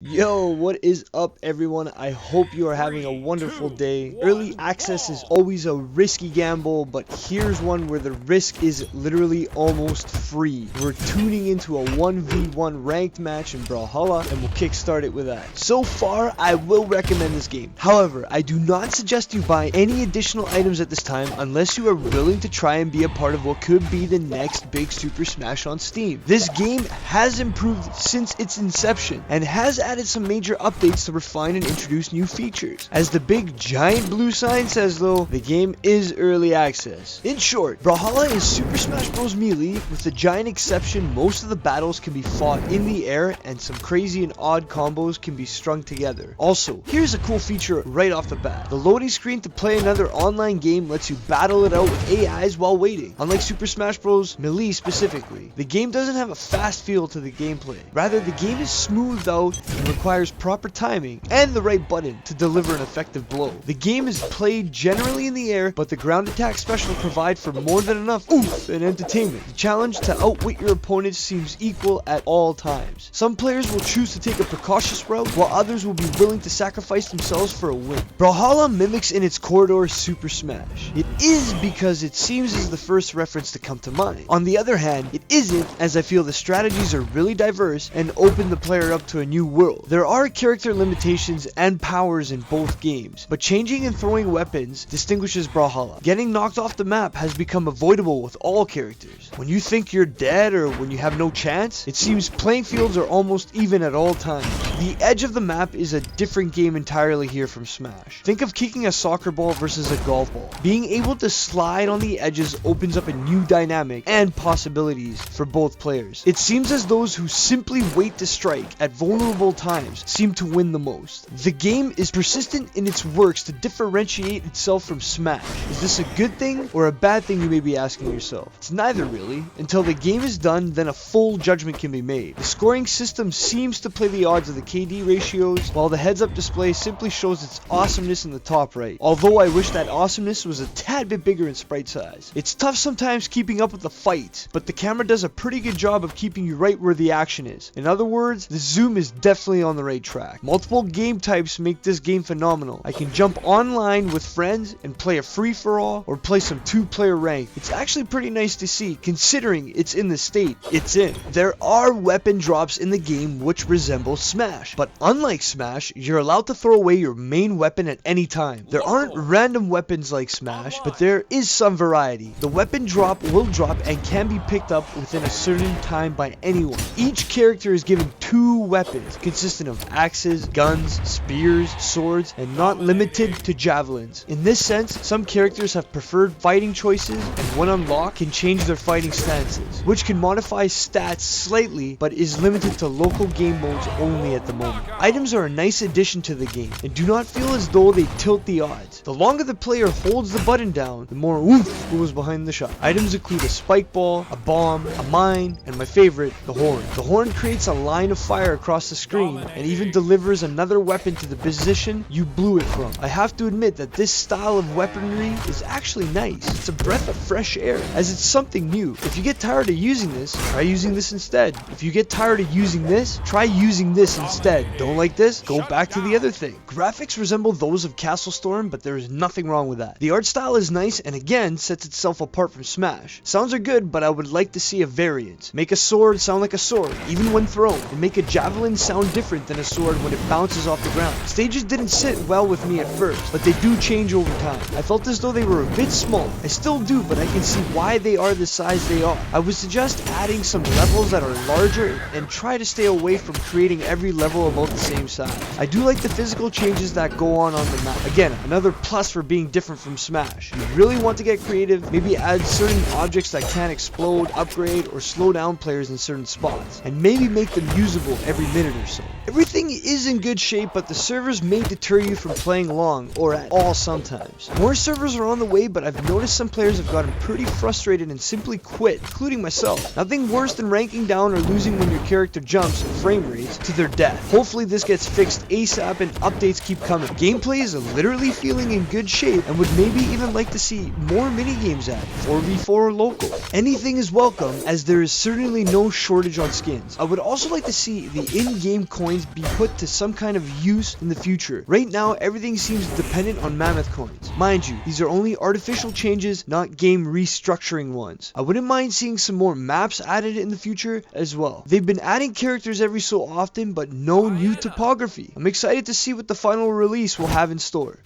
Yo, what is up everyone? I hope you are having a wonderful day. Early access is always a risky gamble, but here's one where the risk is literally almost free. We're tuning into a 1v1 ranked match in Brawlhalla, and we'll kickstart it with that. So far, I will recommend this game. However, I do not suggest you buy any additional items at this time unless you are willing to try and be a part of what could be the next big Super Smash on Steam. This game has improved since its inception, and has added some major updates to refine and introduce new features. As the big giant blue sign says though, the game is early access. In short, Brawlhalla is Super Smash Bros. Melee, with the giant exception most of the battles can be fought in the air and some crazy and odd combos can be strung together. Also, here's a cool feature right off the bat. The loading screen to play another online game lets you battle it out with AIs while waiting. Unlike Super Smash Bros. Melee specifically, the game doesn't have a fast feel to the gameplay. Rather, the game is smoothed out and requires proper timing and the right button to deliver an effective blow. The game is played generally in the air, but the ground attack special provide for more than enough oomph and entertainment. The challenge to outwit your opponents seems equal at all times. Some players will choose to take a precautious route, while others will be willing to sacrifice themselves for a win. Brawlhalla mimics in its corridor Super Smash. It is because it seems as the first reference to come to mind. On the other hand, it isn't, as I feel the strategies are really diverse and open the player up to a new world. There are character limitations and powers in both games, but changing and throwing weapons distinguishes Brawlhalla. Getting knocked off the map has become avoidable with all characters. When you think you're dead or when you have no chance, it seems playing fields are almost even at all times. The edge of the map is a different game entirely here from Smash. Think of kicking a soccer ball versus a golf ball. Being able to slide on the edges opens up a new dynamic and possibilities for both players. It seems as those who simply wait to strike at vulnerable times seem to win the most. The game is persistent in its works to differentiate itself from Smash. Is this a good thing or a bad thing, you may be asking yourself? It's neither really. Until the game is done, then a full judgment can be made. The scoring system seems to play the odds of the KD ratios, while the heads-up display simply shows its awesomeness in the top right. Although I wish that awesomeness was a tad bit bigger in sprite size. It's tough sometimes keeping up with the fight, but the camera does a pretty good job of keeping you right where the action is. In other words, the zoom is definitely on the right track. Multiple game types make this game phenomenal. I can jump online with friends and play a free-for-all or play some two-player rank. It's actually pretty nice to see, considering it's in the state it's in. There are weapon drops in the game which resemble Smash, but unlike Smash, you're allowed to throw away your main weapon at any time. There aren't random weapons like Smash, but there is some variety. The weapon drop will drop and can be picked up within a certain time by anyone. Each character is given 2 weapons consisting of axes, guns, spears, swords, and not limited to javelins. In this sense, some characters have preferred fighting choices, and when unlocked can change their fighting stances, which can modify stats slightly but is limited to local game modes only at the moment. Items are a nice addition to the game and do not feel as though they tilt the odds. The longer the player holds the button down, the more oomph goes behind the shot. Items include a spike ball, a bomb, a mine, and my favorite, the horn. The horn creates a line of fire across the screen and even delivers another weapon to the position you blew it from. I have to admit that this style of weaponry is actually nice. It's a breath of fresh air, as it's something new. If you get tired of using this, try using this instead. If you get tired of using this, try using this instead. Don't like this? Go back to the other thing. Graphics resemble those of Castle Storm, but there is nothing wrong with that. The art style is nice and again sets itself apart from Smash. Sounds are good, but I would like to see a variant. Make a sword sound like a sword, even when thrown, and make a javelin sound different than a sword when it bounces off the ground. Stages didn't sit well with me at first, but they do change over time. I felt as though they were a bit small. I still do, but I can see why they are the size they are. I would suggest adding some levels that are larger and try to stay away from creating every level about the same size. I do like the physical changes that go on the map. Again, another plus for being different from Smash. If you really want to get creative, maybe add certain objects that can explode, upgrade, or slow down players in certain spots, and maybe make them usable every minute or so. Everything is in good shape, but the servers may deter you from playing long or at all sometimes. More servers are on the way, but I've noticed some players have gotten pretty frustrated and simply quit, including myself. Nothing worse than ranking down or losing when your character jumps frame rates to their death. Hopefully this gets fixed ASAP and updates keep coming. Gameplay is literally feeling in good shape and would maybe even like to see more minigames added, 4v4 or local. Anything is welcome, as there is certainly no shortage on skins. I would also like to see the in-game mammoth coins be put to some kind of use in the future. Right now, everything seems dependent on mammoth coins. Mind you, these are only artificial changes, not game restructuring ones. I wouldn't mind seeing some more maps added in the future as well. They've been adding characters every so often, but no new topography. I'm excited to see what the final release will have in store.